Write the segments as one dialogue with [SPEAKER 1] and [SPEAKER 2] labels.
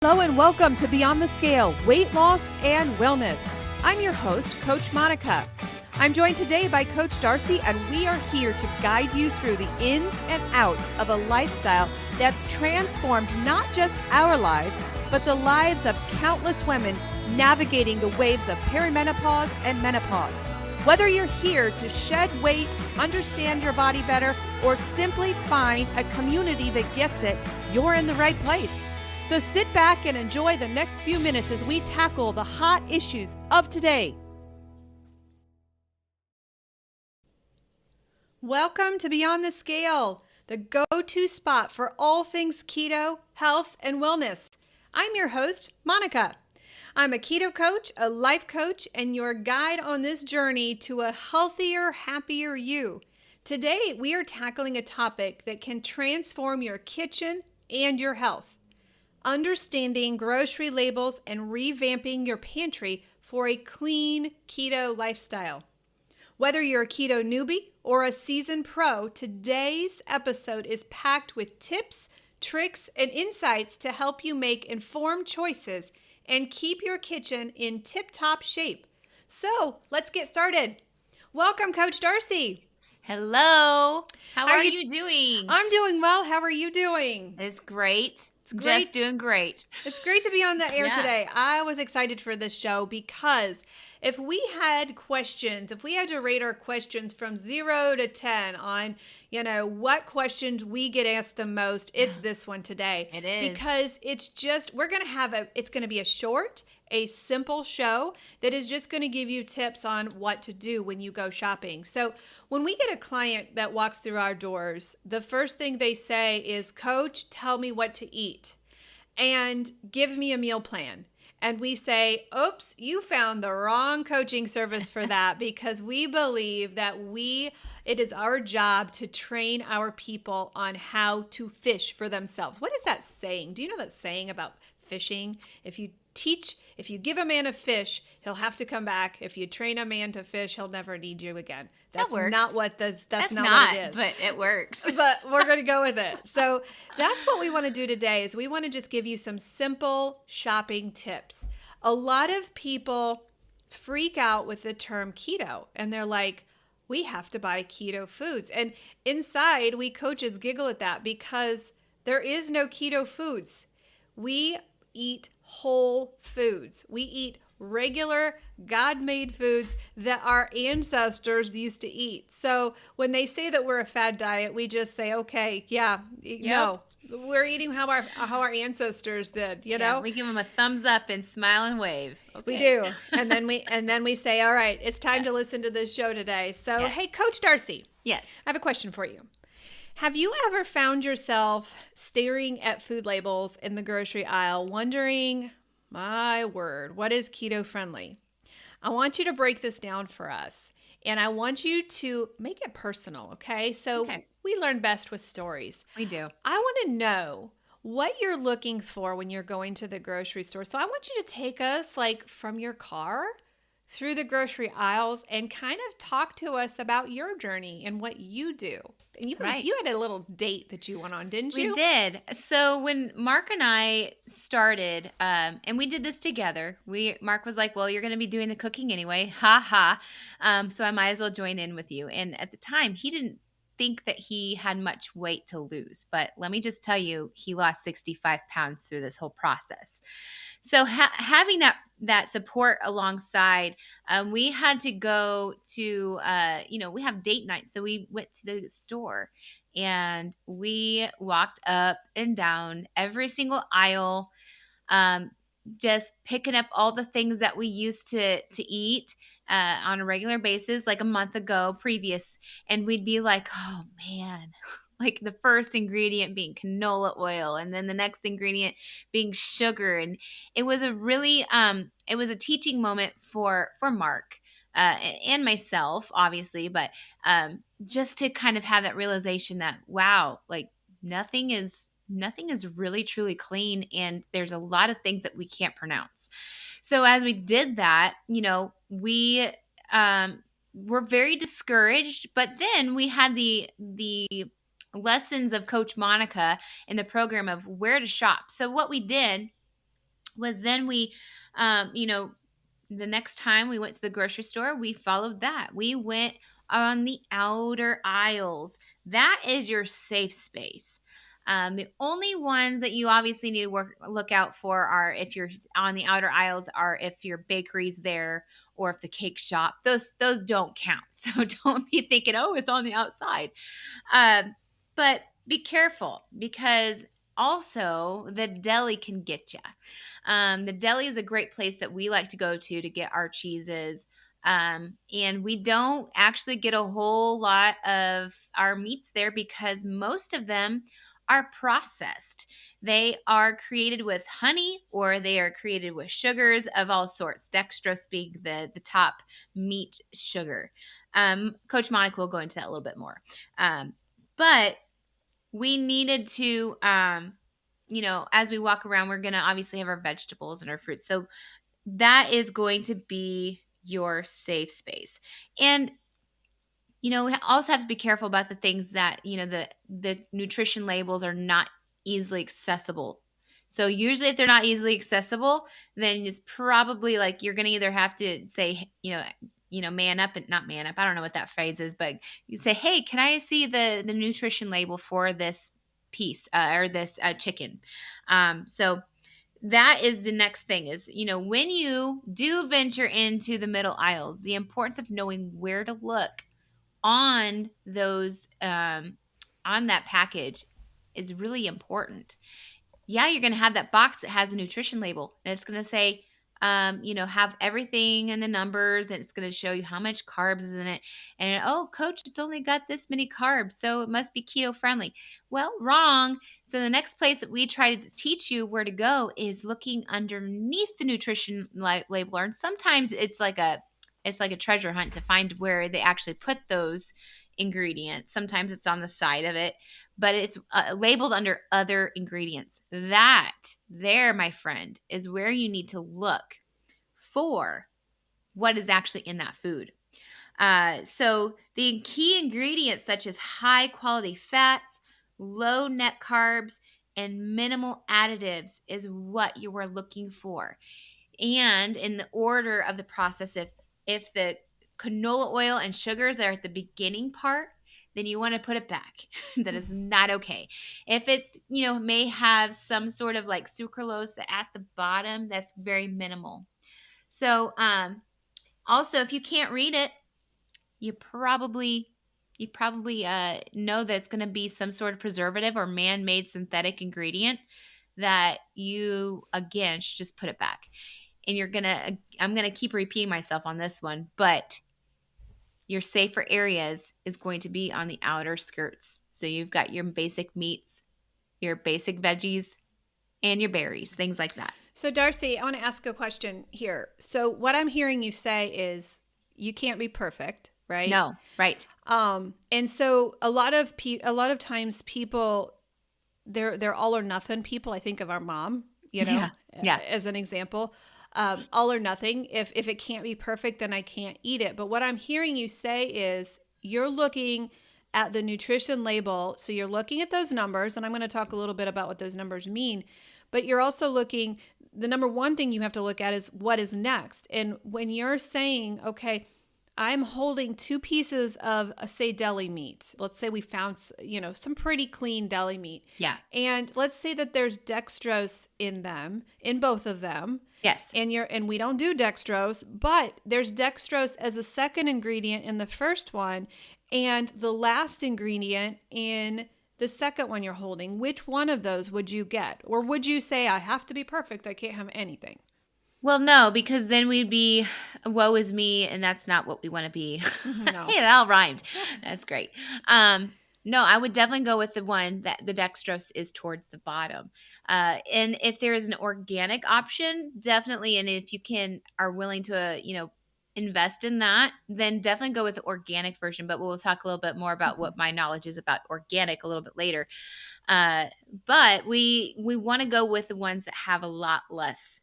[SPEAKER 1] Hello and welcome to Beyond the Scale, Weight Loss and Wellness. I'm your host, Coach Monica. I'm joined today by Coach Darcy, and we are here to guide you through the ins and outs of a lifestyle that's transformed not just our lives, but the lives of countless women navigating the waves of perimenopause and menopause. Whether you're here to shed weight, understand your body better, or simply find a community that gets it, you're in the right place. So sit back and enjoy the next few minutes as we tackle the hot issues of today. Welcome to Beyond the Scale, the go-to spot for all things keto, health, and wellness. I'm your host, Monica. I'm a keto coach, a life coach, and your guide on this journey to a healthier, happier you. Today, we are tackling a topic that can transform your kitchen and your health. Understanding grocery labels and revamping your pantry for a clean keto lifestyle. Whether you're a keto newbie or a seasoned pro, today's episode is packed with tips, tricks, and insights to help you make informed choices and keep your kitchen in tip-top shape. So let's get started. Welcome, Coach Darcy.
[SPEAKER 2] Hello. How are you doing?
[SPEAKER 1] I'm doing well. How are you doing?
[SPEAKER 2] It's great.
[SPEAKER 1] It's great.
[SPEAKER 2] Just doing great.
[SPEAKER 1] It's great to be on the air today. I was excited for this show because if we had questions, if we had to rate our questions from 0 to 10 on, what questions we get asked the most, it's this one today.
[SPEAKER 2] It is.
[SPEAKER 1] Because it's just, it's going to be a simple show that is just going to give you tips on what to do when you go shopping. So when we get a client that walks through our doors, the first thing they say is, Coach, tell me what to eat and give me a meal plan. And we say, oops, you found the wrong coaching service for that, because we believe that it is our job to train our people on how to fish for themselves. What is that saying? Do you know that saying about fishing? If you give a man a fish, he'll have to come back. If you train a man to fish, he'll never need you again. That's not what that's not what it is.
[SPEAKER 2] But it works.
[SPEAKER 1] But we're going to go with it. So that's what we want to do today, is we want to just give you some simple shopping tips. A lot of people freak out with the term keto, and they're like, we have to buy keto foods. And inside, we coaches giggle at that because there is no keto foods. We eat whole foods. We eat regular God-made foods that our ancestors used to eat. So when they say that we're a fad diet, we just say, okay, no, we're eating how our ancestors did, know?
[SPEAKER 2] We give them a thumbs up and smile and wave. Okay.
[SPEAKER 1] We do. And then we say, all right, it's time to listen to this show today. So, Hey, Coach Darcy.
[SPEAKER 2] Yes.
[SPEAKER 1] I have a question for you. Have you ever found yourself staring at food labels in the grocery aisle, wondering, my word, what is keto-friendly? I want you to break this down for us, and I want you to make it personal, okay? So we learn best with stories.
[SPEAKER 2] We do.
[SPEAKER 1] I want to know what you're looking for when you're going to the grocery store. So I want you to take us from your car through the grocery aisles and kind of talk to us about your journey and what you do. And you had a little date that you went on, didn't you?
[SPEAKER 2] We did. So when Mark and I started, and we did this together, Mark was like, well, you're going to be doing the cooking anyway. Ha ha. So I might as well join in with you. And at the time, he didn't think that he had much weight to lose. But let me just tell you, he lost 65 pounds through this whole process. So having that support alongside, we had to go to, we have date night. So we went to the store and we walked up and down every single aisle, just picking up all the things that we used to eat on a regular basis, like a month ago previous. And we'd be like, oh man, like the first ingredient being canola oil and then the next ingredient being sugar. And it was a really, it was a teaching moment for Mark and myself, obviously, but just to kind of have that realization that, wow, like nothing is really truly clean, and there's a lot of things that we can't pronounce. So as we did that, we were very discouraged, but then we had the lessons of Coach Monica in the program of where to shop. So what we did was then we, you know, the next time we went to the grocery store, we followed that. We went on the outer aisles. That is your safe space. The only ones that you obviously need to look out for are if you're on the outer aisles, are if your bakery's there or if the cake shop. Those don't count. So don't be thinking, oh, it's on the outside. But be careful because also the deli can get you. The deli is a great place that we like to go to get our cheeses. And we don't actually get a whole lot of our meats there because most of them are processed. They are created with honey or they are created with sugars of all sorts. Dextrose being the top meat sugar. Coach Monica will go into that a little bit more. But we needed to, you know, as we walk around, we're going to obviously have our vegetables and our fruits. So that is going to be your safe space. And you know, we also have to be careful about the things that, you know, the nutrition labels are not easily accessible. So usually if they're not easily accessible, then it's probably like you're going to either have to say, man up and not man up. I don't know what that phrase is, but you say, "Hey, can I see the nutrition label for this piece or this chicken?" So that is the next thing is, you know, when you do venture into the middle aisles, the importance of knowing where to look on those on that package is really important. Yeah, you're going to have that box that has a nutrition label and it's going to say have everything and the numbers and it's going to show you how much carbs is in it. And oh, coach, it's only got this many carbs, so it must be keto friendly. Well, wrong. So the next place that we try to teach you where to go is looking underneath the nutrition label. And sometimes it's like a treasure hunt to find where they actually put those ingredients. Sometimes it's on the side of it, but it's labeled under other ingredients. That there, my friend, is where you need to look for what is actually in that food. So the key ingredients such as high quality fats, low net carbs, and minimal additives is what you are looking for. And in the order of the process, if the canola oil and sugars are at the beginning part, then you want to put it back. That is not okay. If it's, may have some sort of like sucralose at the bottom, that's very minimal. So, also, if you can't read it, you probably know that it's going to be some sort of preservative or man-made synthetic ingredient that you, again, should just put it back. And I'm going to keep repeating myself on this one, but your safer areas is going to be on the outer skirts. So you've got your basic meats, your basic veggies, and your berries, things like that.
[SPEAKER 1] So Darcy, I want to ask a question here. So what I'm hearing you say is you can't be perfect, right?
[SPEAKER 2] No, right.
[SPEAKER 1] And so a lot of times people, they're all or nothing people. I think of our mom,
[SPEAKER 2] Yeah.
[SPEAKER 1] as an example. All or nothing. If it can't be perfect, then I can't eat it. But what I'm hearing you say is you're looking at the nutrition label. So you're looking at those numbers, and I'm going to talk a little bit about what those numbers mean. But you're also looking, the number one thing you have to look at is what is next. And when you're saying, okay, I'm holding 2 pieces of, say, deli meat. Let's say we found, some pretty clean deli meat.
[SPEAKER 2] Yeah.
[SPEAKER 1] And let's say that there's dextrose in both of them.
[SPEAKER 2] Yes.
[SPEAKER 1] And we don't do dextrose, but there's dextrose as a second ingredient in the first one and the last ingredient in the second one you're holding. Which one of those would you get? Or would you say, I have to be perfect, I can't have anything?
[SPEAKER 2] Well, no, because then we'd be, woe is me, and that's not what we want to be.
[SPEAKER 1] No.
[SPEAKER 2] Hey, that all rhymed. That's great. No, I would definitely go with the one that the dextrose is towards the bottom. And if there is an organic option, definitely, and if you are willing to, invest in that, then definitely go with the organic version. But we'll talk a little bit more about what my knowledge is about organic a little bit later. But we want to go with the ones that have a lot less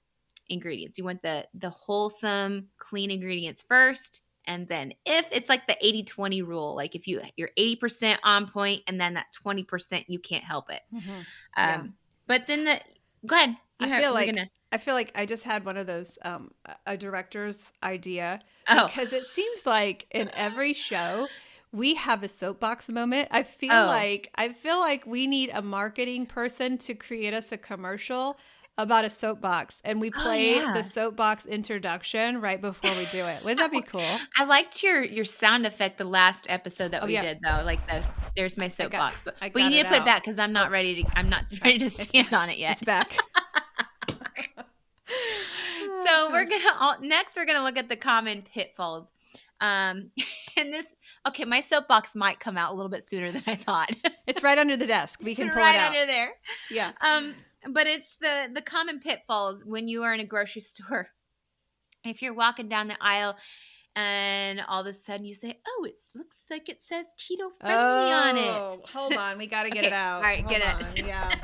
[SPEAKER 2] ingredients. You want the wholesome, clean ingredients first. And then if it's like the 80-20 rule, like if you're 80% on point and then that 20%, you can't help it.
[SPEAKER 1] Yeah.
[SPEAKER 2] But then go ahead.
[SPEAKER 1] I feel like I feel like I just had one of those a director's idea
[SPEAKER 2] Oh,
[SPEAKER 1] because it seems like in every show we have a soapbox moment.
[SPEAKER 2] oh,
[SPEAKER 1] I feel like we need a marketing person to create us a commercial about a soapbox, and we
[SPEAKER 2] oh
[SPEAKER 1] play the
[SPEAKER 2] yeah.
[SPEAKER 1] soapbox introduction right before we do it. Wouldn't that be cool?
[SPEAKER 2] I liked your sound effect the last episode that
[SPEAKER 1] Oh
[SPEAKER 2] we
[SPEAKER 1] yeah,
[SPEAKER 2] did though, like there's my
[SPEAKER 1] I got
[SPEAKER 2] soapbox,
[SPEAKER 1] I
[SPEAKER 2] but you
[SPEAKER 1] got
[SPEAKER 2] need
[SPEAKER 1] it
[SPEAKER 2] to put it
[SPEAKER 1] out.
[SPEAKER 2] back because
[SPEAKER 1] Oh,
[SPEAKER 2] I'm not
[SPEAKER 1] all right.
[SPEAKER 2] ready to stand on it yet.
[SPEAKER 1] It's back.
[SPEAKER 2] So we're gonna look at the common pitfalls. Um, and this okay, my soapbox might come out a little bit sooner than I thought.
[SPEAKER 1] It's right under the desk. We
[SPEAKER 2] It's
[SPEAKER 1] can pull it
[SPEAKER 2] right
[SPEAKER 1] out.
[SPEAKER 2] under there.
[SPEAKER 1] Yeah.
[SPEAKER 2] Um, but it's the common pitfalls when you are in a grocery store. If you're walking down the aisle and all of a sudden you say, "Oh, it looks like it says keto friendly on it."
[SPEAKER 1] Oh, hold on. We got to get it
[SPEAKER 2] Okay, all
[SPEAKER 1] out.
[SPEAKER 2] right,
[SPEAKER 1] Hold
[SPEAKER 2] get
[SPEAKER 1] on.
[SPEAKER 2] it.
[SPEAKER 1] Yeah.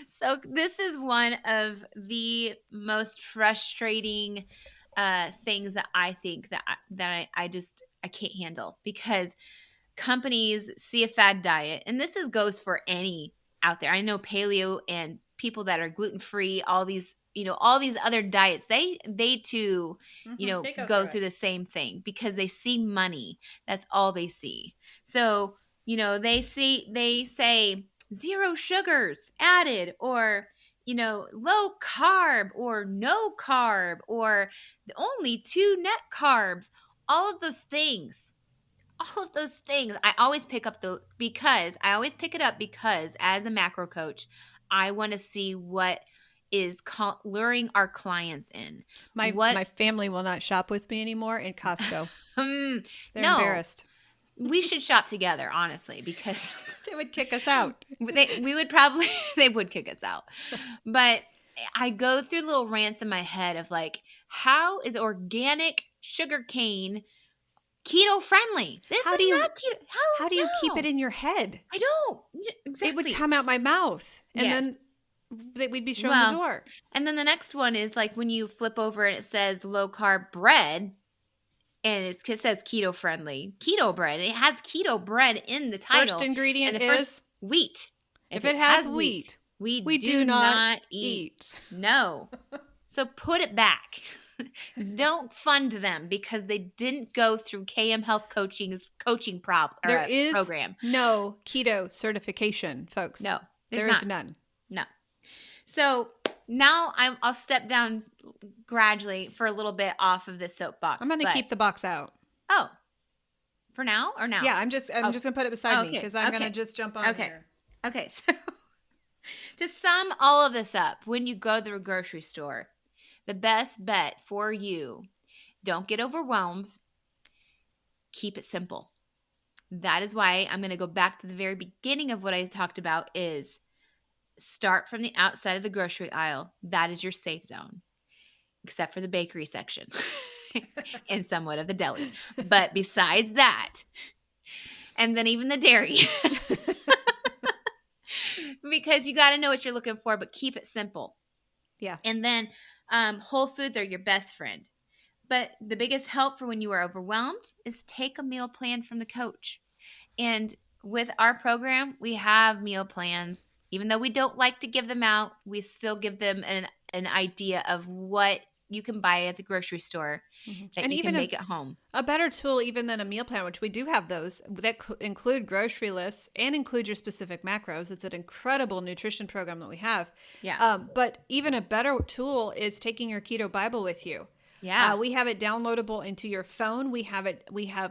[SPEAKER 2] So this is one of the most frustrating things that I think I just I can't handle because companies see a fad diet, and this is goes for any out there. I know paleo and people that are gluten free, all these all these other diets, they too
[SPEAKER 1] They go
[SPEAKER 2] go
[SPEAKER 1] through it.
[SPEAKER 2] through the same thing because they see money. That's all they see. So they say zero sugars added, or low carb or no carb, or only two net carbs, all of those things. All of those things I always pick up because as a macro coach, I want to see what is luring our clients in.
[SPEAKER 1] My
[SPEAKER 2] What
[SPEAKER 1] family will not shop with me anymore in Costco. They're
[SPEAKER 2] no,
[SPEAKER 1] embarrassed.
[SPEAKER 2] we should shop together, honestly, because
[SPEAKER 1] They would kick us out.
[SPEAKER 2] we would probably they would kick us out. But I go through little rants in my head of like, how is organic sugar cane keto friendly? This
[SPEAKER 1] How do
[SPEAKER 2] is
[SPEAKER 1] you
[SPEAKER 2] not keto.
[SPEAKER 1] how do you keep
[SPEAKER 2] No.
[SPEAKER 1] it in your head?
[SPEAKER 2] I don't.
[SPEAKER 1] It would
[SPEAKER 2] Exactly.
[SPEAKER 1] come out my mouth, and
[SPEAKER 2] Yes.
[SPEAKER 1] then we'd be shown the
[SPEAKER 2] Well,
[SPEAKER 1] door.
[SPEAKER 2] and then the next one is like when you flip over and it says low carb bread, and it says keto friendly, keto bread. It has keto bread in the title.
[SPEAKER 1] First ingredient
[SPEAKER 2] And the
[SPEAKER 1] is
[SPEAKER 2] first wheat.
[SPEAKER 1] if it has wheat,
[SPEAKER 2] we
[SPEAKER 1] we
[SPEAKER 2] do not eat.
[SPEAKER 1] eat.
[SPEAKER 2] No. So put it back. Don't fund them because they didn't go through KM Health Coaching's
[SPEAKER 1] There is
[SPEAKER 2] program.
[SPEAKER 1] no keto certification, folks.
[SPEAKER 2] No,
[SPEAKER 1] there is none.
[SPEAKER 2] No. So now I'll step down gradually for a little bit off of this soapbox.
[SPEAKER 1] I'm going to keep the box out.
[SPEAKER 2] Oh, for now or now?
[SPEAKER 1] Yeah, I'm just going to put it beside me because I'm going to just jump on here.
[SPEAKER 2] Okay. So to sum all of this up, when you go to the grocery store, the best bet for you, don't get overwhelmed. Keep it simple. That is why I'm going to go back to the very beginning of what I talked about is start from the outside of the grocery aisle. That is your safe zone, except for the bakery section and somewhat of the deli. But besides that, and then even the dairy, because you got to know what you're looking for, but keep it simple.
[SPEAKER 1] Yeah.
[SPEAKER 2] And then whole foods are your best friend. But the biggest help for when you are overwhelmed is take a meal plan from the coach. And with our program, we have meal plans. Even though we don't like to give them out, we still give them an idea of what you can buy at the grocery store that
[SPEAKER 1] And
[SPEAKER 2] you
[SPEAKER 1] even
[SPEAKER 2] can make at home.
[SPEAKER 1] A better tool even than a meal plan, which we do have those that include grocery lists and include your specific macros. It's an incredible nutrition program that we have.
[SPEAKER 2] Yeah.
[SPEAKER 1] But even a better tool is taking your keto Bible with you.
[SPEAKER 2] Yeah.
[SPEAKER 1] We have it downloadable into your phone. We have a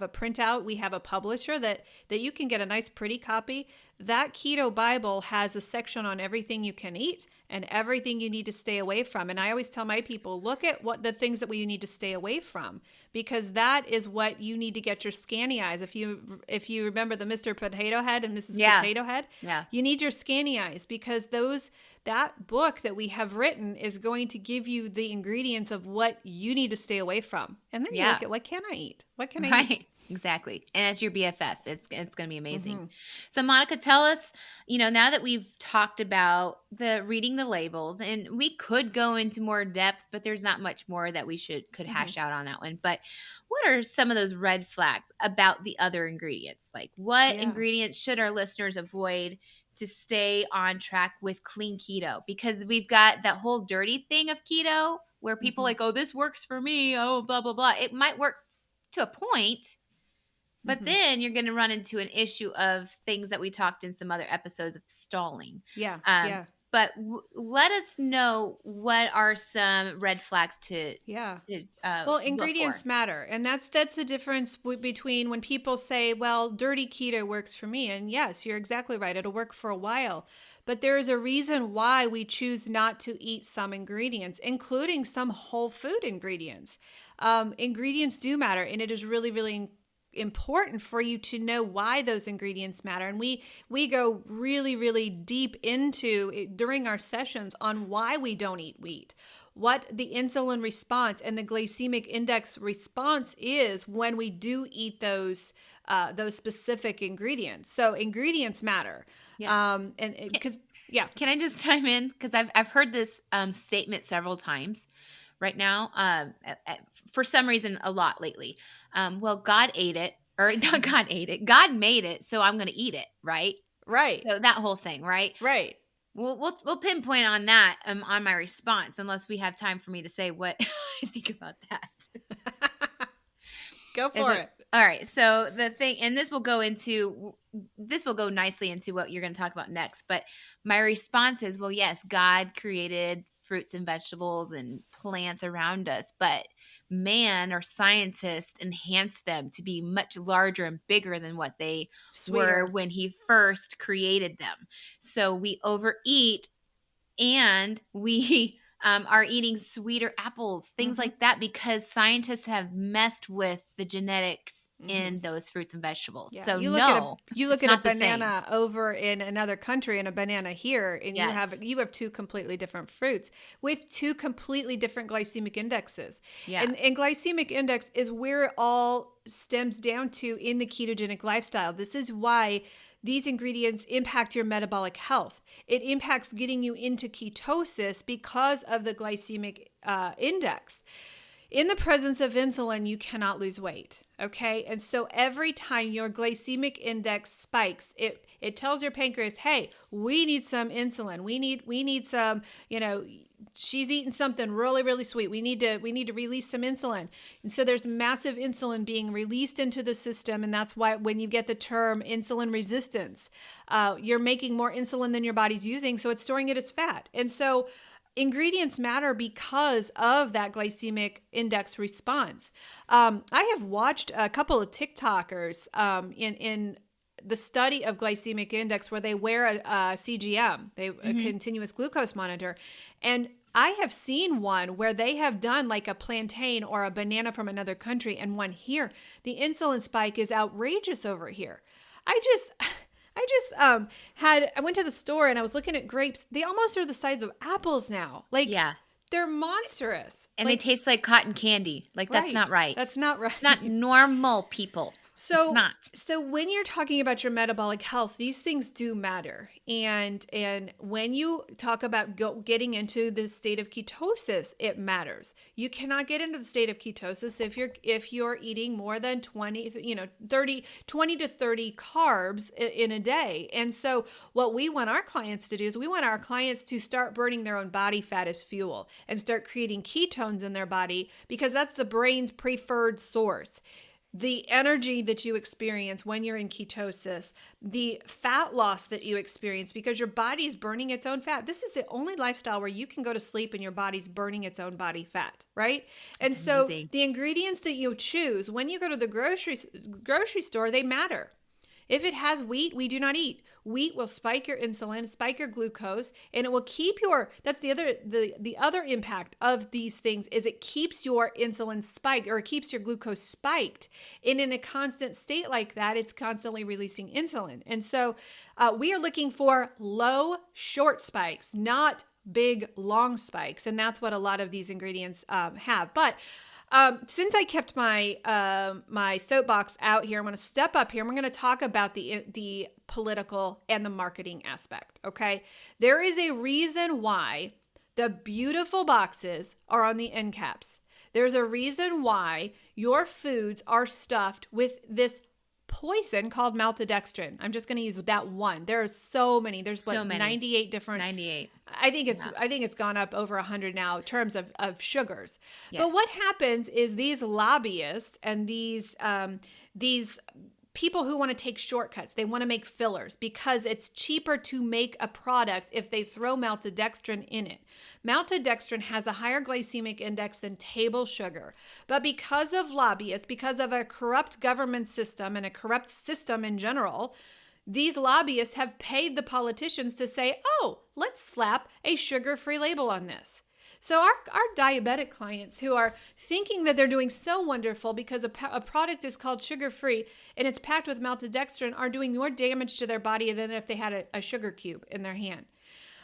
[SPEAKER 1] printout. We have a publisher that you can get a nice pretty copy. That keto Bible has a section on everything you can eat and everything you need to stay away from. And I always tell my people, look at what the things that we need to stay away from, because that is what you need to get your scanny eyes. If you remember the Mr. Potato Head and Mrs. Potato Head, you need your scanny eyes, because that book that we have written is going to give you the ingredients of what you need to stay away from. And then you look at, what can I eat? What can I eat?
[SPEAKER 2] Exactly. And it's your BFF. It's going to be amazing. Mm-hmm. So Monica, tell us, now that we've talked about the reading the labels, and we could go into more depth, but there's not much more that we could hash out on that one. But what are some of those red flags about the other ingredients? Like what ingredients should our listeners avoid to stay on track with clean keto, because we've got that whole dirty thing of keto where people like, oh, this works for me. Oh, blah, blah, blah. It might work to a point, but then you're going to run into an issue of things that we talked in some other episodes of stalling.
[SPEAKER 1] Yeah.
[SPEAKER 2] But let us know what are some red flags to
[SPEAKER 1] Well,
[SPEAKER 2] look
[SPEAKER 1] ingredients
[SPEAKER 2] for.
[SPEAKER 1] matter. And that's the difference between when people say, well, dirty keto works for me. And yes, you're exactly right. It'll work for a while. But there is a reason why we choose not to eat some ingredients, including some whole food ingredients. Ingredients do matter. And it is really, really important for you to know why those ingredients matter. And we go really, really deep into it during our sessions on why we don't eat wheat, what the insulin response and the glycemic index response is when we do eat those specific ingredients. So ingredients matter.
[SPEAKER 2] Yeah.
[SPEAKER 1] Can
[SPEAKER 2] I just chime in? Because I've heard this statement several times right now, for some reason a lot lately. Well, God ate it, or not God ate it. God made it, so I'm going to eat it, right?
[SPEAKER 1] Right.
[SPEAKER 2] So that whole thing, right?
[SPEAKER 1] Right.
[SPEAKER 2] We'll pinpoint on that on my response, unless we have time for me to say what I think about that.
[SPEAKER 1] Go for it.
[SPEAKER 2] All right. So the thing, and this will go nicely into what you're going to talk about next. But my response is, well, yes, God created fruits and vegetables and plants around us, but man or scientists enhanced them to be much larger and bigger than what they were when he first created them. So we overeat, and we are eating sweeter apples, things like that, because scientists have messed with the genetics in those fruits and vegetables. Yeah. So you
[SPEAKER 1] look at a banana over in another country and a banana here, and you have two completely different fruits with two completely different glycemic indexes. Yeah. And glycemic index is where it all stems down to in the ketogenic lifestyle. This is why these ingredients impact your metabolic health. It impacts getting you into ketosis because of the glycemic index. In the presence of insulin, you cannot lose weight, okay? And so every time your glycemic index spikes, it tells your pancreas, hey, we need some insulin. We need some, she's eating something really, really sweet. We need to release some insulin. And so there's massive insulin being released into the system. And that's why when you get the term insulin resistance, you're making more insulin than your body's using. So it's storing it as fat. And so ingredients matter because of that glycemic index response. I have watched a couple of TikTokers in the study of glycemic index where they wear a CGM, a continuous glucose monitor. And I have seen one where they have done like a plantain or a banana from another country, and one here. The insulin spike is outrageous over here. I went to the store and I was looking at grapes. They almost are the size of apples now. They're monstrous.
[SPEAKER 2] And they taste like cotton candy. That's not right.
[SPEAKER 1] That's not right.
[SPEAKER 2] It's not normal, people.
[SPEAKER 1] So,
[SPEAKER 2] it's not.
[SPEAKER 1] So when you're talking about your metabolic health, these things do matter. And when you talk about getting into the state of ketosis, it matters. You cannot get into the state of ketosis if you're eating more than 20 to 30 carbs in a day. And so what we want our clients to do is we want our clients to start burning their own body fat as fuel and start creating ketones in their body, because that's the brain's preferred source. The energy that you experience when you're in ketosis, the fat loss that you experience because your body is burning its own fat. This is the only lifestyle where you can go to sleep and your body's burning its own body fat, right? And so the ingredients that you choose when you go to the grocery store, they matter. If it has wheat, we do not eat. Wheat will spike your insulin, spike your glucose, and it will keep that's the other impact of these things is it keeps your insulin spiked, or it keeps your glucose spiked. And in a constant state like that, it's constantly releasing insulin. And so we are looking for low, short spikes, not big, long spikes. And that's what a lot of these ingredients have. But since I kept my my soapbox out here, I'm going to step up here and we're going to talk about the political and the marketing aspect, okay? There is a reason why the beautiful boxes are on the end caps. There's a reason why your foods are stuffed with this poison called maltodextrin. I'm just going to use that one. There are so many. There's
[SPEAKER 2] So
[SPEAKER 1] like
[SPEAKER 2] many.
[SPEAKER 1] 98 different.
[SPEAKER 2] 98.
[SPEAKER 1] I think it's gone up over 100 now in terms of sugars.
[SPEAKER 2] Yes.
[SPEAKER 1] But what happens is these lobbyists and these people who want to take shortcuts, they want to make fillers because it's cheaper to make a product if they throw maltodextrin in it. Maltodextrin has a higher glycemic index than table sugar. But because of lobbyists, because of a corrupt government system and a corrupt system in general, these lobbyists have paid the politicians to say, oh, let's slap a sugar-free label on this. So our diabetic clients who are thinking that they're doing so wonderful because a product is called sugar-free and it's packed with maltodextrin are doing more damage to their body than if they had a sugar cube in their hand.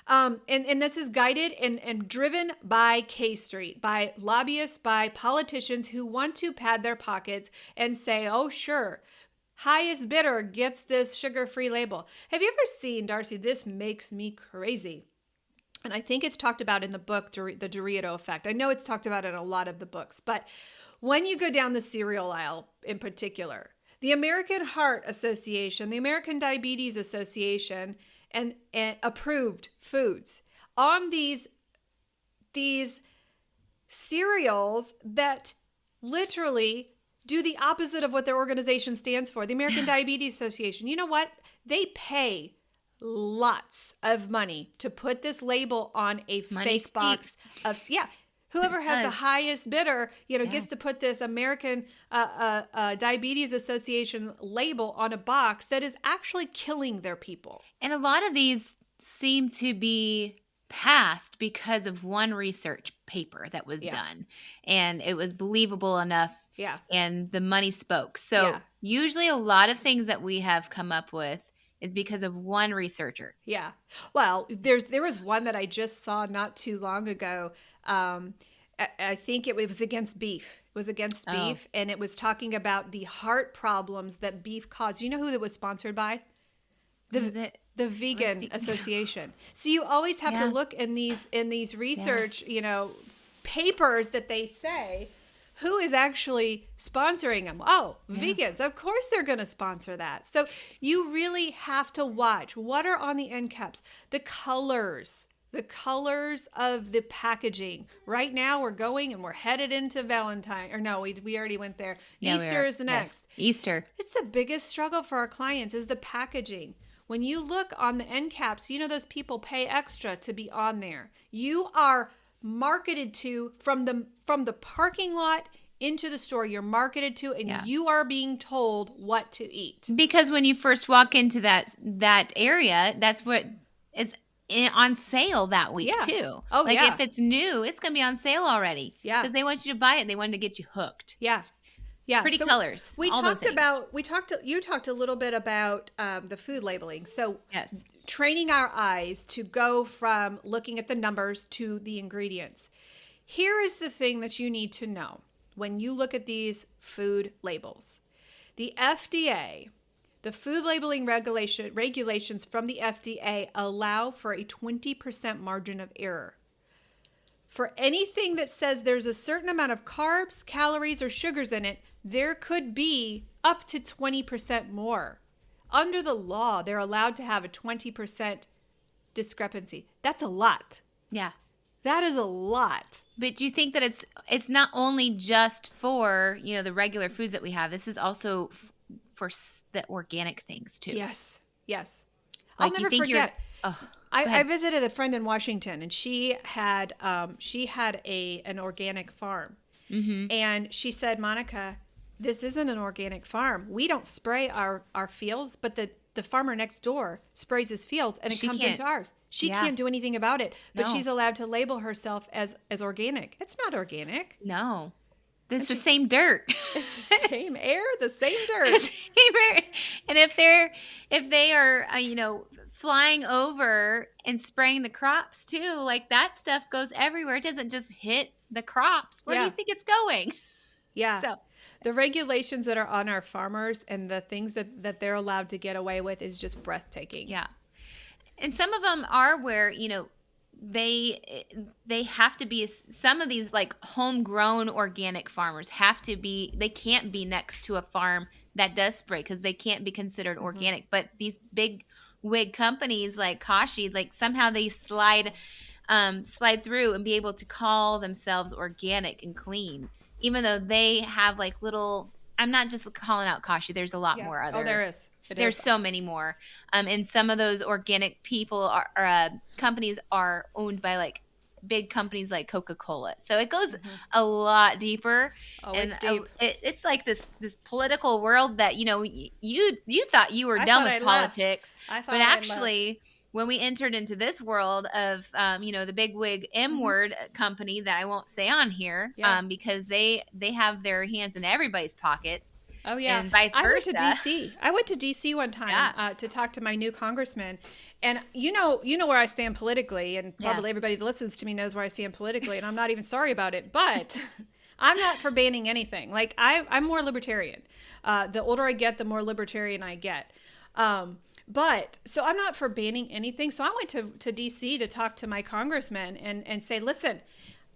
[SPEAKER 1] And this is guided and driven by K Street, by lobbyists, by politicians who want to pad their pockets and say, oh, sure, highest bidder gets this sugar-free label. Have you ever seen, Darcy, this makes me crazy. And I think it's talked about in the book, the Dorito effect. I know it's talked about in a lot of the books, but when you go down the cereal aisle in particular, the American Heart Association, the American Diabetes Association, and approved foods on these cereals that literally do the opposite of what their organization stands for. The American Diabetes Association, you know what? They pay lots of money to put this label on a fake box of whoever has the highest bidder gets to put this American Diabetes Association label on a box that is actually killing their people.
[SPEAKER 2] And a lot of these seem to be passed because of one research paper that was done, and it was believable enough. And the money spoke. So usually a lot of things that we have come up with is because of one researcher.
[SPEAKER 1] Yeah. Well, there was one that I just saw not too long ago. I think it was against beef. It was against beef, and it was talking about the heart problems that beef caused. You know who it was sponsored by? The Vegan Association. So you always have to look in these research, papers that they say who is actually sponsoring them. Oh, vegans. Of course they're going to sponsor that. So you really have to watch what are on the end caps, the colors of the packaging. Right now we're headed into Valentine. Or no, we already went there. Yeah, Easter is the next.
[SPEAKER 2] Yes. Easter.
[SPEAKER 1] It's the biggest struggle for our clients is the packaging. When you look on the end caps, those people pay extra to be on there. You are marketed to from the parking lot into the store. You're marketed to, and you are being told what to eat.
[SPEAKER 2] Because when you first walk into that area, that's what is on sale that week too.
[SPEAKER 1] Oh,
[SPEAKER 2] if it's new, it's going to be on sale already.
[SPEAKER 1] Yeah,
[SPEAKER 2] because they want you to buy it. They want to get you hooked.
[SPEAKER 1] Yeah.
[SPEAKER 2] Pretty colors.
[SPEAKER 1] You talked a little bit about the food labeling. So training our eyes to go from looking at the numbers to the ingredients. Here is the thing that you need to know when you look at these food labels. The FDA, the food labeling regulations from the FDA allow for a 20% margin of error. For anything that says there's a certain amount of carbs, calories, or sugars in it, there could be up to 20% more. Under the law, they're allowed to have a 20% discrepancy. That's a lot.
[SPEAKER 2] Yeah.
[SPEAKER 1] That is a lot.
[SPEAKER 2] But do you think that it's not only just for, the regular foods that we have? This is also for the organic things too.
[SPEAKER 1] Yes.
[SPEAKER 2] Like,
[SPEAKER 1] I'll never forget. I visited a friend in Washington, and she had an organic farm. Mm-hmm. And she said, Monica, this isn't an organic farm. We don't spray our fields, but the farmer next door sprays his fields, and it comes into ours. She can't do anything about it, but she's allowed to label herself as organic. It's not organic.
[SPEAKER 2] No. It's the same dirt.
[SPEAKER 1] It's the same air, the same dirt.
[SPEAKER 2] And if they are, flying over and spraying the crops too, like that stuff goes everywhere. It doesn't just hit the crops. Where do you think it's going?
[SPEAKER 1] Yeah. So the regulations that are on our farmers and the things that they're allowed to get away with is just breathtaking.
[SPEAKER 2] Yeah. And some of them are where, they have to be, some of these like homegrown organic farmers have to be, they can't be next to a farm that does spray because they can't be considered organic. But these big wig companies like Kashi, like somehow they slide through and be able to call themselves organic and clean, even though they have like little. I'm not just calling out Kashi. There's a lot more other.
[SPEAKER 1] Oh, there is.
[SPEAKER 2] There's so many more. And some of those organic people companies are owned by like big companies like Coca-Cola. So it goes a lot deeper.
[SPEAKER 1] Oh,
[SPEAKER 2] and
[SPEAKER 1] it's deep.
[SPEAKER 2] It's like this political world that, you thought you were done with politics. But actually, when we entered into this world of, the big wig M word company that I won't say on here, because they have their hands in everybody's pockets.
[SPEAKER 1] Oh, yeah.
[SPEAKER 2] And vice versa.
[SPEAKER 1] I went to D.C. one time to talk to my new congressman. And you know where I stand politically, and probably everybody that listens to me knows where I stand politically, and I'm not even sorry about it. But I'm not for banning anything. Like, I'm more libertarian. The older I get, the more libertarian I get. But so I'm not for banning anything. So I went to D.C. to talk to my congressman and say, listen,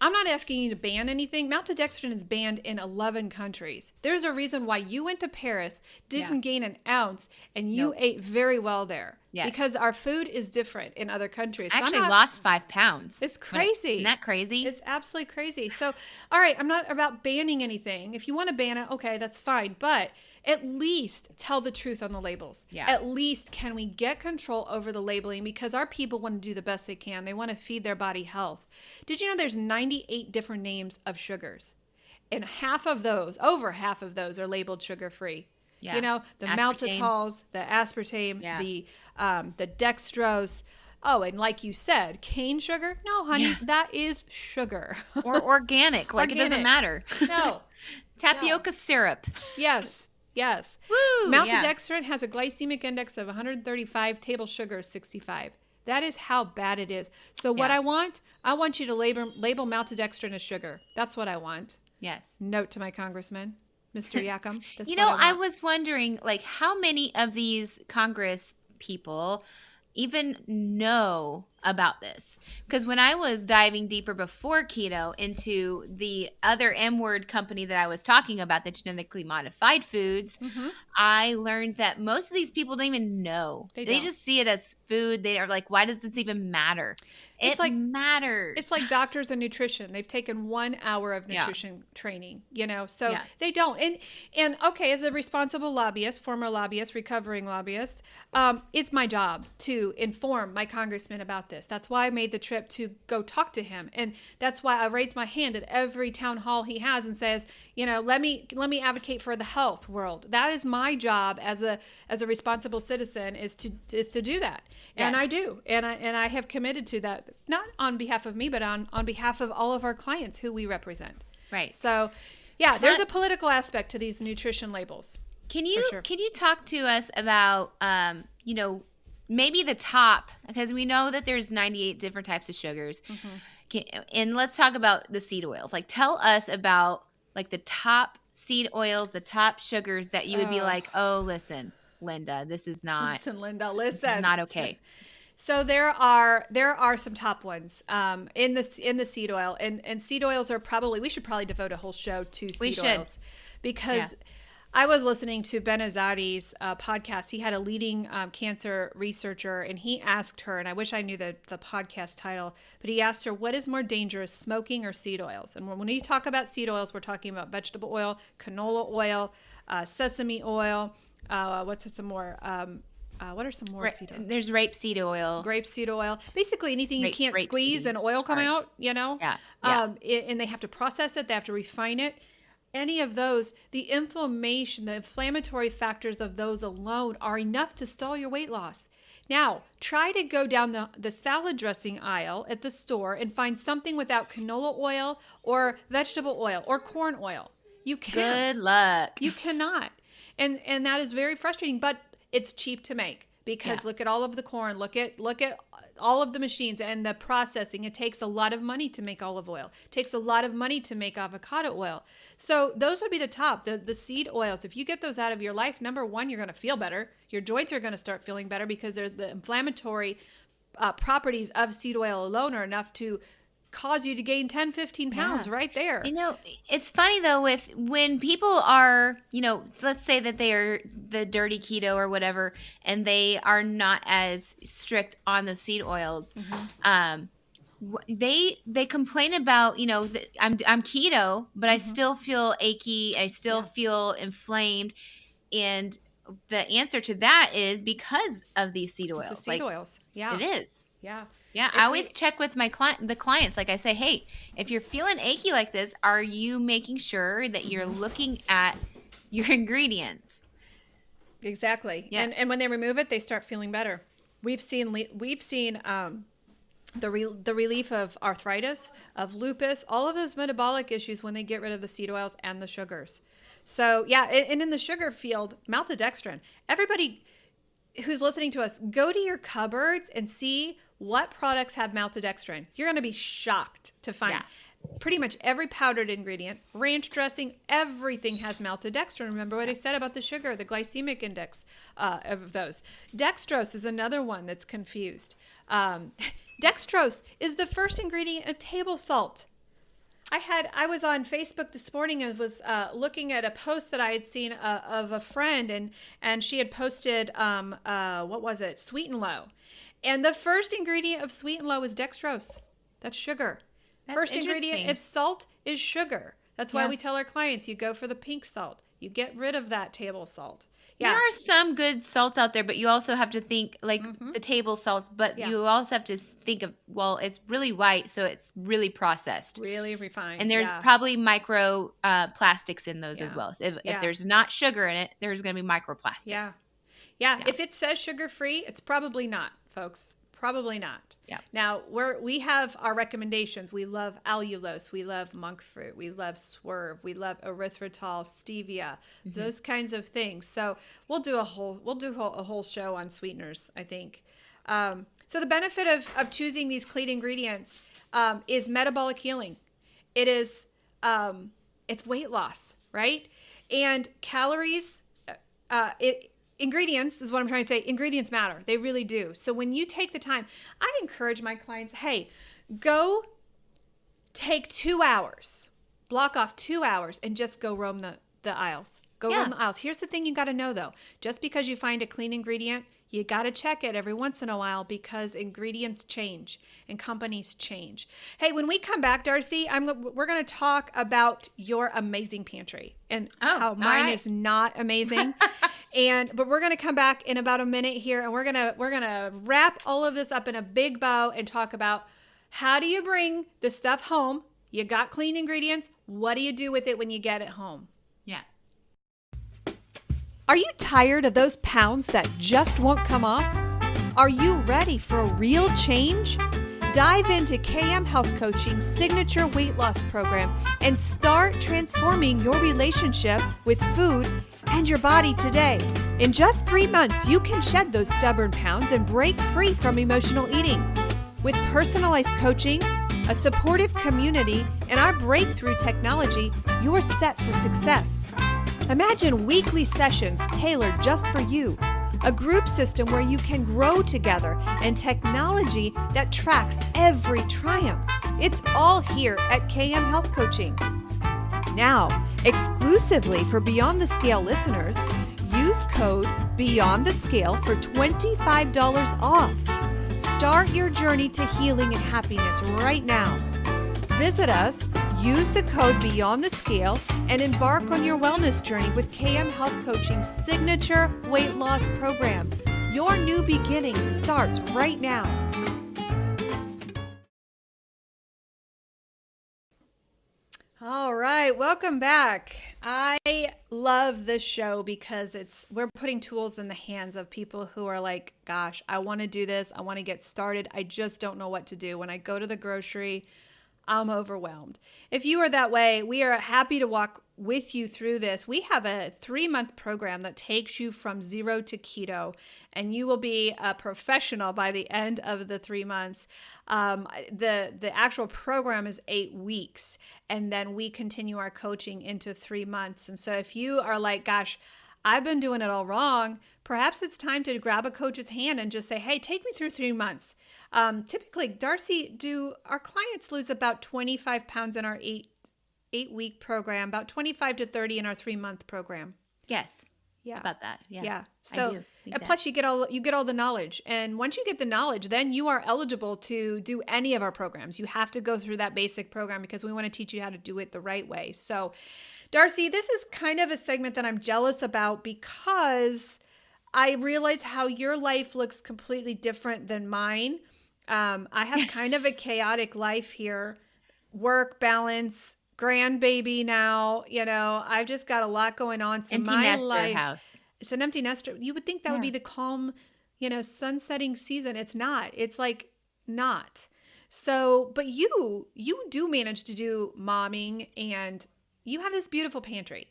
[SPEAKER 1] I'm not asking you to ban anything. Maltodextrin is banned in 11 countries. There's a reason why you went to Paris, didn't gain an ounce, and you ate very well there. Yes. Because our food is different in other countries.
[SPEAKER 2] I actually lost 5 pounds.
[SPEAKER 1] It's crazy.
[SPEAKER 2] Isn't that crazy?
[SPEAKER 1] It's absolutely crazy. So, all right, I'm not about banning anything. If you want to ban it, okay, that's fine. But at least tell the truth on the labels. Yeah. At least can we get control over the labeling, because our people want to do the best they can. They want to feed their body health. Did you know there's 98 different names of sugars? And over half of those are labeled sugar-free. Yeah. The maltitols, the aspartame, the dextrose. Oh, and like you said, cane sugar? No, honey, that is sugar.
[SPEAKER 2] Or organic. It doesn't matter.
[SPEAKER 1] No.
[SPEAKER 2] Tapioca syrup.
[SPEAKER 1] Yes.
[SPEAKER 2] Woo,
[SPEAKER 1] maltodextrin has a glycemic index of 135, table sugar is 65. That is how bad it is. So what I want you to label maltodextrin as sugar. That's what I want.
[SPEAKER 2] Yes.
[SPEAKER 1] Note to my congressman, Mr. Yackham.
[SPEAKER 2] I was wondering, like, how many of these Congress people even know about this? Because when I was diving deeper before keto into the other M word company that I was talking about, the genetically modified foods, I learned that most of these people don't even know. They just see it as food. They are like, why does this even matter? It matters.
[SPEAKER 1] It's like doctors and nutrition. They've taken 1 hour of nutrition training, so they don't. And okay, as a responsible lobbyist, former lobbyist, recovering lobbyist, it's my job to inform my congressman about this. That's why I made the trip to go talk to him. And that's why I raise my hand at every town hall he has and says, let me advocate for the health world. That is my job as a responsible citizen, is to do that. Yes. And I do. And I have committed to that, not on behalf of me, but on behalf of all of our clients who we represent.
[SPEAKER 2] Right.
[SPEAKER 1] So, there's a political aspect to these nutrition labels.
[SPEAKER 2] Can you talk to us about maybe the top, because we know that there's 98 different types of sugars. And let's talk about the seed oils. Like, tell us about like the top seed oils, the top sugars that you would be like, oh, listen, Linda, this is not.
[SPEAKER 1] Listen, Linda,
[SPEAKER 2] This is not okay.
[SPEAKER 1] So there are some top ones in the seed oil, and seed oils are we should probably devote a whole show to seed oils, because I was listening to Ben Azadi's podcast. He had a leading cancer researcher, and he asked her, and I wish I knew the podcast title, but he asked her, what is more dangerous, smoking or seed oils? And when we talk about seed oils, we're talking about vegetable oil, canola oil, sesame oil. What's some more? What are some more seed oils?
[SPEAKER 2] There's rapeseed oil.
[SPEAKER 1] Grapeseed oil. Basically anything you can't squeeze and oil come out,
[SPEAKER 2] Yeah.
[SPEAKER 1] And they have to process it. They have to refine it. Any of those, the inflammatory factors of those alone are enough to stall your weight loss. Now, try to go down the salad dressing aisle at the store and find something without canola oil or vegetable oil or corn oil. You can't.
[SPEAKER 2] Good luck.
[SPEAKER 1] You cannot. And that is very frustrating, but it's cheap to make, because look at all of the corn, look at all of the machines and the processing. It takes a lot of money to make olive oil. It takes a lot of money to make avocado oil. So those would be the top, the seed oils. If you get those out of your life, number one, you're going to feel better. Your joints are going to start feeling better, because the inflammatory properties of seed oil alone are enough to cause you to gain 10, 15 pounds right there.
[SPEAKER 2] You know, it's funny though, with when people are, you know, let's say that they are the dirty keto or whatever, and they are not as strict on those seed oils. They complain about, you know, I'm keto, but I still feel achy, I still feel inflamed, and the answer to that is because of these seed oils.
[SPEAKER 1] It's the seed oils. Yeah.
[SPEAKER 2] It is.
[SPEAKER 1] Yeah.
[SPEAKER 2] Yeah, I always check with my clients. Like I say, hey, if you're feeling achy like this, are you making sure that you're looking at your ingredients?
[SPEAKER 1] Exactly.
[SPEAKER 2] Yeah.
[SPEAKER 1] And when they remove it, they start feeling better. We've seen the relief of arthritis, of lupus, all of those metabolic issues when they get rid of the seed oils and the sugars. So yeah, and in the sugar field, maltodextrin. Everybody who's listening to us, go to your cupboards and see what products have maltodextrin. You're going to be shocked to find pretty much every powdered ingredient, ranch dressing, everything has maltodextrin. Remember what I said about the sugar, the glycemic index of those. Dextrose is another one that's confused. Dextrose is the first ingredient of table salt. I was on Facebook this morning and was looking at a post that I had seen of a friend, and she had posted what was it, Sweet and Low, and the first ingredient of Sweet and Low is dextrose. That's sugar.
[SPEAKER 2] That's
[SPEAKER 1] first ingredient of salt is sugar. That's why we tell our clients, you go for the pink salt. You get rid of that table salt. Yeah.
[SPEAKER 2] There are some good salts out there, but you also have to think like the table salts, but you also have to think of, well, it's really white, so it's really processed.
[SPEAKER 1] Really refined.
[SPEAKER 2] And there's probably micro plastics in those as well. So if there's not sugar in it, there's going to be microplastics.
[SPEAKER 1] Yeah. If it says sugar-free, it's probably not, folks. Probably not.
[SPEAKER 2] Yeah.
[SPEAKER 1] Now, we have our recommendations. We love allulose. We love monk fruit. We love swerve. We love erythritol, stevia, those kinds of things. So we'll do a whole show on sweeteners, I think. So the benefit of choosing these clean ingredients is metabolic healing. It is it's weight loss, right? And calories. Ingredients is what I'm trying to say. Ingredients matter. They really do. So when you take the time, I encourage my clients, hey, go take 2 hours, block off 2 hours and just go roam the aisles. Roam the aisles. Here's the thing you got to know though. Just because you find a clean ingredient, you got to check it every once in a while because ingredients change and companies change. Hey, when we come back, Darcy, we're going to talk about your amazing pantry and how mine is not amazing. But we're going to come back in about a minute here, and we're going to wrap all of this up in a big bow and talk about how do you bring the stuff home? You got clean ingredients. What do you do with it when you get it home?
[SPEAKER 2] Yeah.
[SPEAKER 1] Are you tired of those pounds that just won't come off? Are you ready for a real change? Dive into KM Health Coaching's signature weight loss program and start transforming your relationship with food and your body today. In just 3 months, you can shed those stubborn pounds and break free from emotional eating. With personalized coaching, a supportive community, and our breakthrough technology, you're set for success. Imagine weekly sessions tailored just for you, a group system where you can grow together, and technology that tracks every triumph. It's all here at KM Health Coaching. Now, exclusively for Beyond the Scale listeners, use code Beyond the Scale for $25 off. Start your journey to healing and happiness right now. Visit us, use the code Beyond the Scale, and embark on your wellness journey with KM Health Coaching's signature weight loss program. Your new beginning starts right now. All right, welcome back. I love this show because we're putting tools in the hands of people who are like, gosh, I want to do this. I want to get started. I just don't know what to do. When I go to the grocery, I'm overwhelmed. If you are that way, we are happy to walk with you through this. We have a 3-month program that takes you from 0 to keto, and you will be a professional by the end of the 3 months. The actual program is 8 weeks, and then we continue our coaching into 3 months. And so if you are like, gosh, I've been doing it all wrong. Perhaps it's time to grab a coach's hand and just say, hey, take me through 3 months. Typically, Darcy, do our clients lose about 25 pounds in our eight-week program, about 25 to 30 in our 3 month program?
[SPEAKER 2] Yes.
[SPEAKER 1] Yeah.
[SPEAKER 2] About that. Yeah.
[SPEAKER 1] Yeah.
[SPEAKER 2] I
[SPEAKER 1] So,
[SPEAKER 2] do think
[SPEAKER 1] and
[SPEAKER 2] that.
[SPEAKER 1] plus you get all the knowledge. And once you get the knowledge, then you are eligible to do any of our programs. You have to go through that basic program because we want to teach you how to do it the right way. So, Darcy, this is kind of a segment that I'm jealous about because I realize how your life looks completely different than mine. I have kind of a chaotic life here, work balance, grandbaby now. I've just got a lot going on. So
[SPEAKER 2] Empty
[SPEAKER 1] my
[SPEAKER 2] nester
[SPEAKER 1] life,
[SPEAKER 2] house.
[SPEAKER 1] it's an empty nester. You would think that would
[SPEAKER 2] Yeah.
[SPEAKER 1] be the calm, sunsetting season. It's not. It's like not. So, but you do manage to do momming, and you have this beautiful pantry.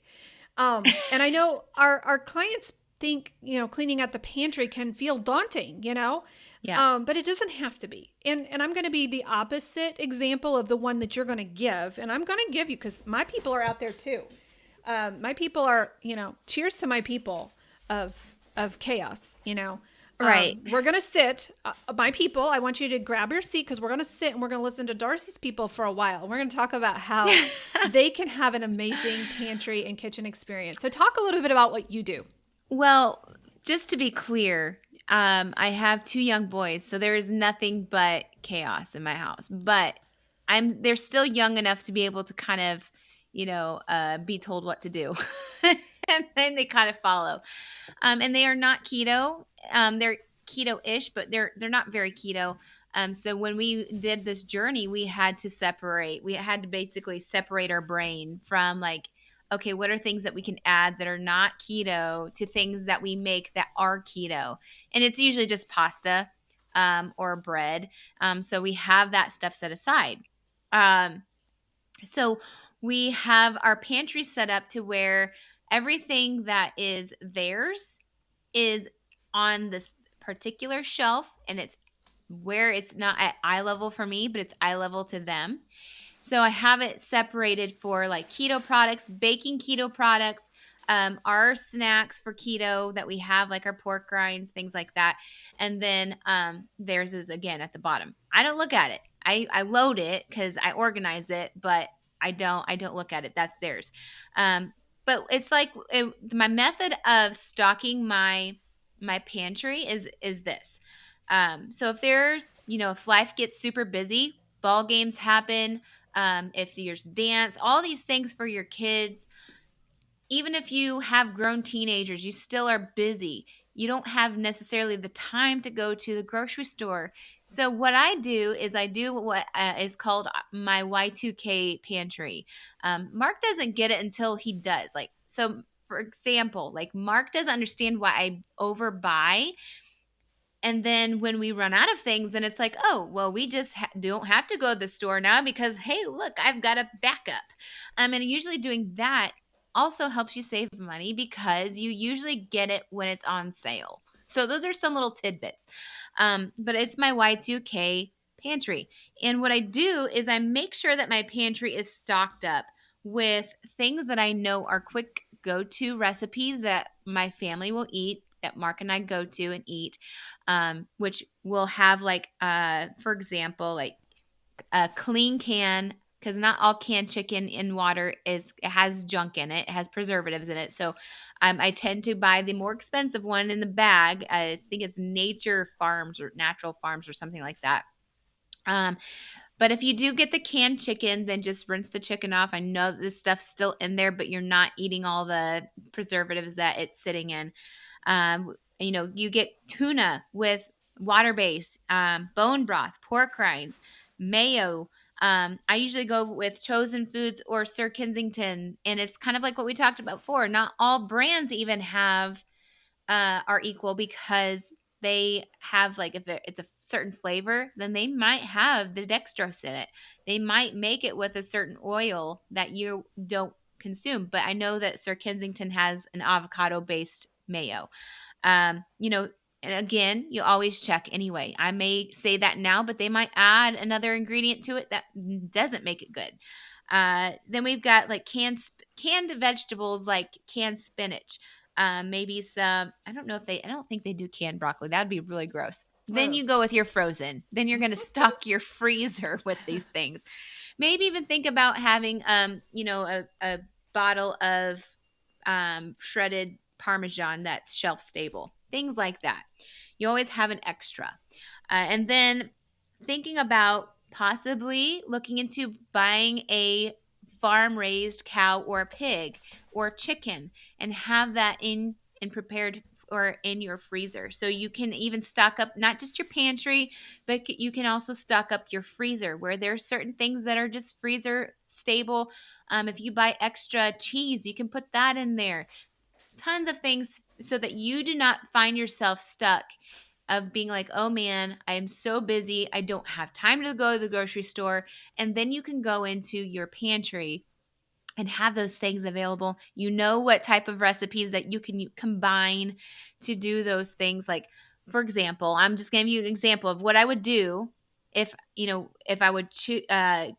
[SPEAKER 1] And I know our clients think, cleaning out the pantry can feel daunting,
[SPEAKER 2] Yeah.
[SPEAKER 1] but it doesn't have to be. And I'm going to be the opposite example of the one that you're going to give. And I'm going to give you, because my people are out there too. My people are, cheers to my people of chaos.
[SPEAKER 2] Right.
[SPEAKER 1] We're going to sit, my people, I want you to grab your seat, because we're going to sit and we're going to listen to Darcy's people for a while. We're going to talk about how they can have an amazing pantry and kitchen experience. So talk a little bit about what you do.
[SPEAKER 2] Well, just to be clear, I have 2 young boys, so there is nothing but chaos in my house. But they're still young enough to be able to kind of, be told what to do, and then they kind of follow. And they are not keto. They're keto-ish, but they're not very keto. So when we did this journey, we had to separate. We had to basically separate our brain from, like, okay, what are things that we can add that are not keto to things that we make that are keto? And it's usually just pasta or bread. So we have that stuff set aside. So we have our pantry set up to where everything that is theirs is on this particular shelf, and it's where it's not at eye level for me, but it's eye level to them. So I have it separated for like keto products, baking keto products, our snacks for keto that we have, like our pork rinds, things like that. And then theirs is again at the bottom. I don't look at it. I load it because I organize it, but I don't look at it. That's theirs. But it's like my method of stocking my pantry is this. So if there's, if life gets super busy, ball games happen, if there's dance, all these things for your kids, even if you have grown teenagers, you still are busy. You don't have necessarily the time to go to the grocery store. So what I do is I do what is called my Y2K pantry. Mark doesn't get it until he does. Like, so for example, like Mark doesn't understand why I overbuy. And then when we run out of things, then it's like, oh, well, we just don't have to go to the store now because, hey, look, I've got a backup. And usually doing that also helps you save money because you usually get it when it's on sale. So those are some little tidbits. But it's my Y2K pantry. And what I do is I make sure that my pantry is stocked up with things that I know are quick go-to recipes that my family will eat, that Mark and I go to and eat, which will have like, for example, like a clean can, because not all canned chicken in water it has junk in it. It has preservatives in it. So I tend to buy the more expensive one in the bag. I think it's Nature Farms or Natural Farms or something like that. But if you do get the canned chicken, then just rinse the chicken off. I know this stuff's still in there, but you're not eating all the preservatives that it's sitting in. You get tuna with water base, bone broth, pork rinds, mayo. I usually go with Chosen Foods or Sir Kensington, and it's kind of like what we talked about before. Not all brands even have are equal because they have, like, if it's a certain flavor, then they might have the dextrose in it. They might make it with a certain oil that you don't consume. But I know that Sir Kensington has an avocado based mayo. Um, you know, and again, you always check anyway. I may say that now, but they might add another ingredient to it that doesn't make it good. Then we've got like canned vegetables, like canned spinach. maybe some, I don't think they do canned broccoli. That'd be really gross. Then
[SPEAKER 1] Ugh.
[SPEAKER 2] you go with your frozen. Then you're going to stock your freezer with these things. Maybe even think about having, a bottle of shredded Parmesan that's shelf stable. Things like that. You always have an extra. And then thinking about possibly looking into buying a farm raised cow or a pig or chicken and have that in and prepared or in your freezer. So you can even stock up not just your pantry, but you can also stock up your freezer where there are certain things that are just freezer stable. If you buy extra cheese, you can put that in there. Tons of things so that you do not find yourself stuck of being like, oh man, I am so busy. I don't have time to go to the grocery store. And then you can go into your pantry and have those things available. You know what type of recipes that you can combine to do those things. Like, for example, I'm just giving you an example of what I would do if I would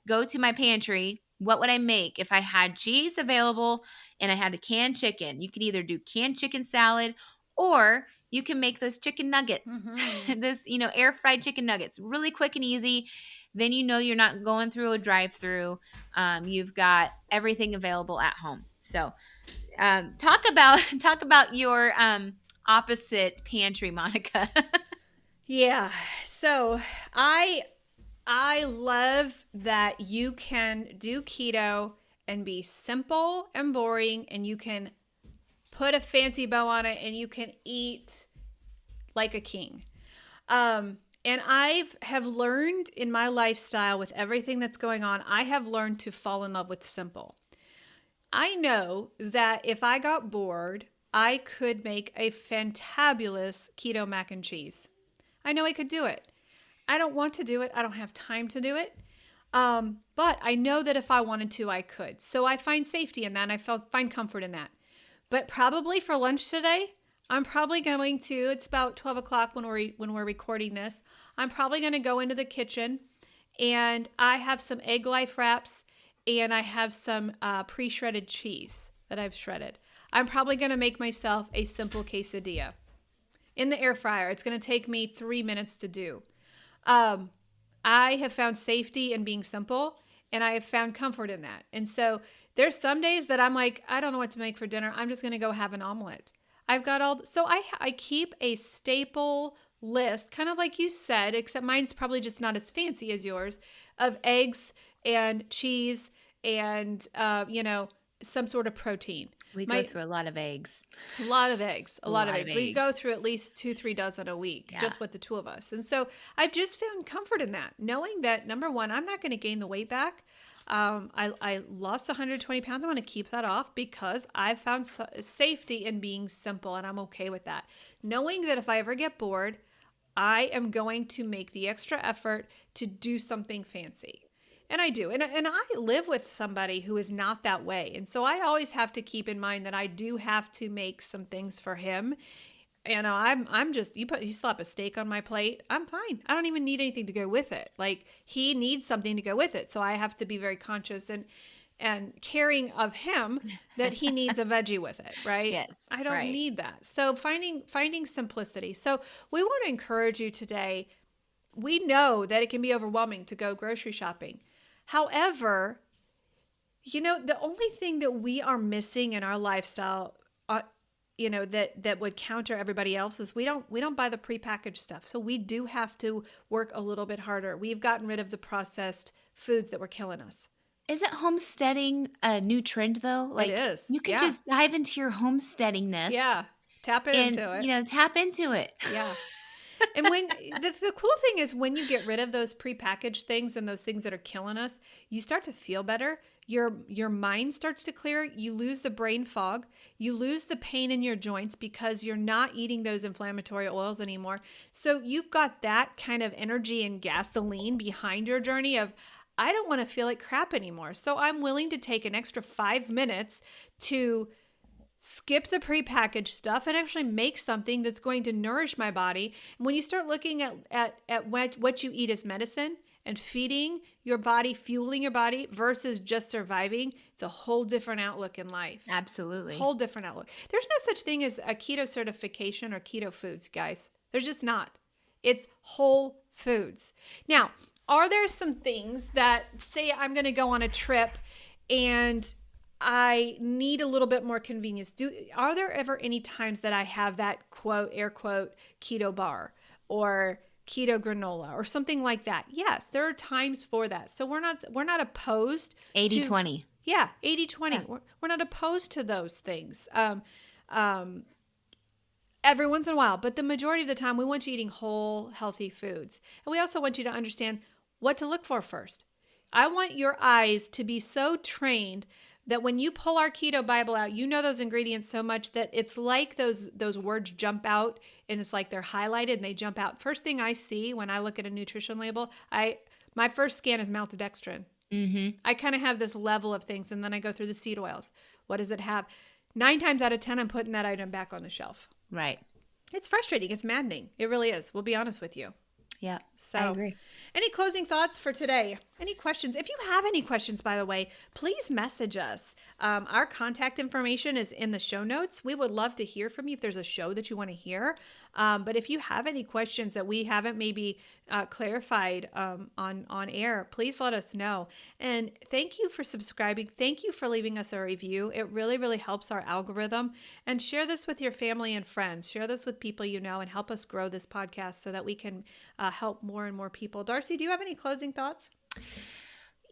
[SPEAKER 2] go to my pantry. What would I make if I had cheese available and I had a canned chicken? You could either do canned chicken salad or you can make those chicken nuggets,
[SPEAKER 1] Mm-hmm.
[SPEAKER 2] this, air fried chicken nuggets, really quick and easy. Then you're not going through a drive through. You've got everything available at home. So talk about talk about your opposite pantry, Monica.
[SPEAKER 1] Yeah. So I love that you can do keto and be simple and boring, and you can put a fancy bow on it and you can eat like a king. And I have learned in my lifestyle with everything that's going on, I have learned to fall in love with simple. I know that if I got bored, I could make a fantabulous keto mac and cheese. I know I could do it. I don't want to do it. I don't have time to do it. But I know that if I wanted to, I could. So I find safety in that, and I find comfort in that. But probably for lunch today, I'm probably going to, it's about 12 o'clock when we're recording this. I'm probably going to go into the kitchen, and I have some egg life wraps, and I have some pre-shredded cheese that I've shredded. I'm probably going to make myself a simple quesadilla in the air fryer. It's going to take me 3 minutes to do. I have found safety in being simple, and I have found comfort in that. And so there's some days that I'm like, I don't know what to make for dinner. I'm just going to go have an omelet. So I keep a staple list, kind of like you said, except mine's probably just not as fancy as yours, of eggs and cheese and, some sort of protein.
[SPEAKER 2] We go through a lot of eggs.
[SPEAKER 1] A lot of eggs. A lot of eggs. We
[SPEAKER 2] eggs.
[SPEAKER 1] go through at least 2-3 dozen a week, just with the two of us. And so I've just found comfort in that, knowing that, number one, I'm not going to gain the weight back. I lost 120 pounds. I want to keep that off because I've found safety in being simple, and I'm okay with that. Knowing that if I ever get bored, I am going to make the extra effort to do something fancy. And I do. And I live with somebody who is not that way. And so I always have to keep in mind that I do have to make some things for him. I'm just, you slap a steak on my plate, I'm fine. I don't even need anything to go with it. Like, he needs something to go with it. So I have to be very conscious and caring of him that he needs a veggie with it, right?
[SPEAKER 2] Yes.
[SPEAKER 1] I don't need that. So finding simplicity. So we want to encourage you today. We know that it can be overwhelming to go grocery shopping. However, the only thing that we are missing in our lifestyle, that would counter everybody else is we don't buy the prepackaged stuff. So we do have to work a little bit harder. We've gotten rid of the processed foods that were killing us.
[SPEAKER 2] Isn't homesteading a new trend though? Like,
[SPEAKER 1] it is.
[SPEAKER 2] You could just dive into your homesteadingness.
[SPEAKER 1] Yeah. Tap into it.
[SPEAKER 2] Tap into it.
[SPEAKER 1] Yeah. And when the cool thing is when you get rid of those prepackaged things and those things that are killing us, you start to feel better. Your mind starts to clear. You lose the brain fog. You lose the pain in your joints because you're not eating those inflammatory oils anymore. So you've got that kind of energy and gasoline behind your journey of, I don't want to feel like crap anymore. So I'm willing to take an extra 5 minutes to skip the prepackaged stuff and actually make something that's going to nourish my body. And when you start looking at what you eat as medicine and feeding your body, fueling your body versus just surviving, it's a whole different outlook in life.
[SPEAKER 2] Absolutely.
[SPEAKER 1] Whole different outlook. There's no such thing as a keto certification or keto foods, guys. There's just not. It's whole foods. Now, are there some things that, say I'm going to go on a trip and I need a little bit more convenience? Are there ever any times that I have that quote, air quote, keto bar or keto granola or something like that? Yes, there are times for that. So we're not opposed
[SPEAKER 2] 80-20.
[SPEAKER 1] Yeah, 80-20.
[SPEAKER 2] Yeah.
[SPEAKER 1] We're not opposed to those things. Every once in a while, but the majority of the time we want you eating whole, healthy foods. And we also want you to understand what to look for first. I want your eyes to be so trained that when you pull our keto Bible out, you know those ingredients so much that it's like those words jump out and it's like they're highlighted and they jump out. First thing I see when I look at a nutrition label, my first scan is maltodextrin.
[SPEAKER 2] Mm-hmm.
[SPEAKER 1] I kind of have this level of things, and then I go through the seed oils. What does it have? 9 times out of 10, I'm putting that item back on the shelf.
[SPEAKER 2] Right.
[SPEAKER 1] It's frustrating. It's maddening. It really is. We'll be honest with you.
[SPEAKER 2] Yeah,
[SPEAKER 1] So,
[SPEAKER 2] I agree.
[SPEAKER 1] Any closing thoughts for today? Any questions? If you have any questions, by the way, please message us. Our contact information is in the show notes. We would love to hear from you if there's a show that you want to hear. But if you have any questions that we haven't maybe clarified on air, please let us know. And thank you for subscribing. Thank you for leaving us a review. It really, really helps our algorithm. And share this with your family and friends. Share this with people you know and help us grow this podcast so that we can help more and more people. Darcy, do you have any closing thoughts?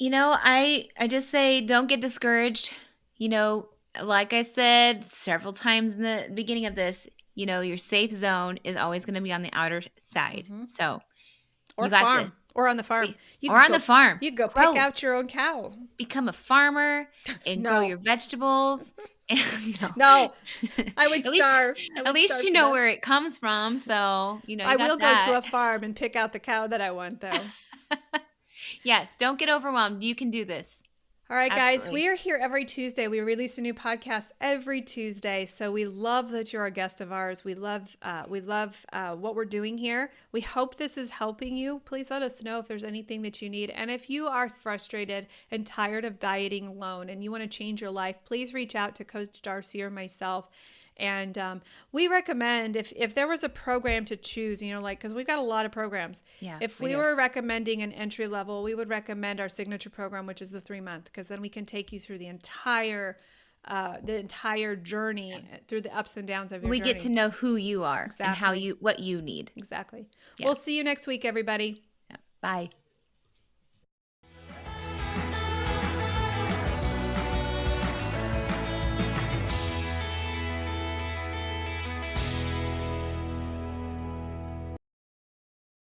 [SPEAKER 2] I just say don't get discouraged. Like I said several times in the beginning of this, your safe zone is always going to be on the outer side.
[SPEAKER 1] Mm-hmm.
[SPEAKER 2] So
[SPEAKER 1] Or
[SPEAKER 2] you got
[SPEAKER 1] farm.
[SPEAKER 2] this.
[SPEAKER 1] Or on the farm.
[SPEAKER 2] The farm.
[SPEAKER 1] You go
[SPEAKER 2] Grow.
[SPEAKER 1] pick out your own cow.
[SPEAKER 2] Become a farmer and
[SPEAKER 1] No.
[SPEAKER 2] grow your vegetables.
[SPEAKER 1] No, I would starve.
[SPEAKER 2] At least you know where it comes from. So,
[SPEAKER 1] I will go to a farm and pick out the cow that I want, though.
[SPEAKER 2] Yes, don't get overwhelmed. You can do this.
[SPEAKER 1] All right, guys,
[SPEAKER 2] Absolutely.
[SPEAKER 1] we are here every Tuesday. We release a new podcast every Tuesday. So we love that you're a guest of ours. We love what we're doing here. We hope this is helping you. Please let us know if there's anything that you need. And if you are frustrated and tired of dieting alone and you want to change your life, please reach out to Coach Darcy or myself. And we recommend if there was a program to choose, because we've got a lot of programs.
[SPEAKER 2] Yeah,
[SPEAKER 1] if we were recommending an entry level, we would recommend our signature program, which is the 3-month, because then we can take you through the entire journey through the ups and downs of your journey.
[SPEAKER 2] We get to know who you are and what you need.
[SPEAKER 1] Exactly.
[SPEAKER 2] Yeah.
[SPEAKER 1] We'll see you next week, everybody.
[SPEAKER 2] Yeah. Bye.